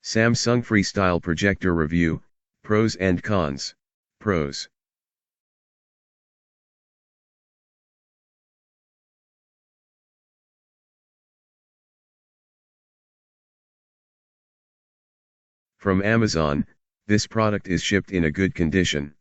Samsung Freestyle Projector Review, Pros and Cons. Pros. From Amazon, this product is shipped in a good condition.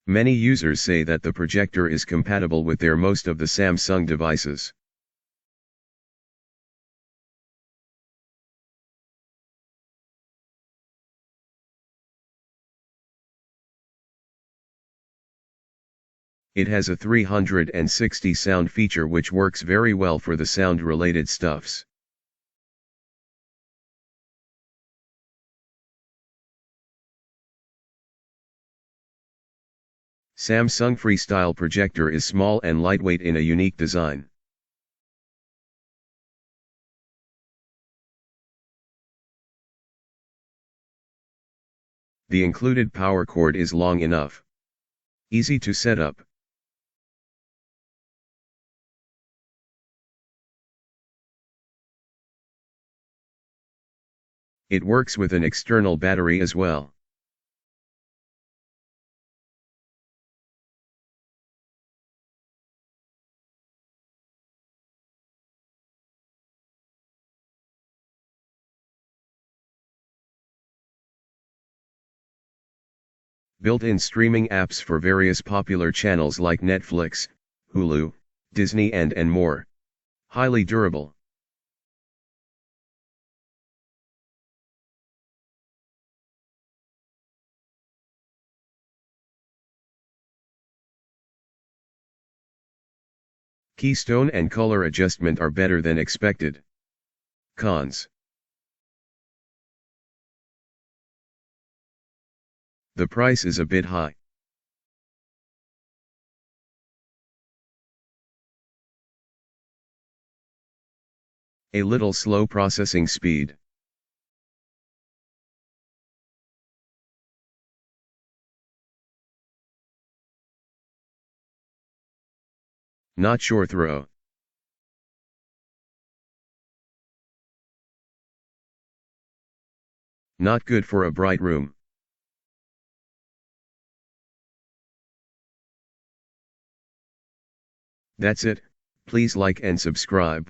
Many users say that the projector is compatible with most of the Samsung devices. It has a 360 sound feature which works very well for the sound-related stuffs. Samsung Freestyle Projector is small and lightweight in a unique design. The included power cord is long enough. Easy to set up. It works with an external battery as well. Built-in streaming apps for various popular channels like Netflix, Hulu, Disney and more. Highly durable. Keystone and color adjustment are better than expected. Cons. The price is a bit high. A little slow processing speed. Not sure throw. Not good for a bright room. That's it, please like and subscribe.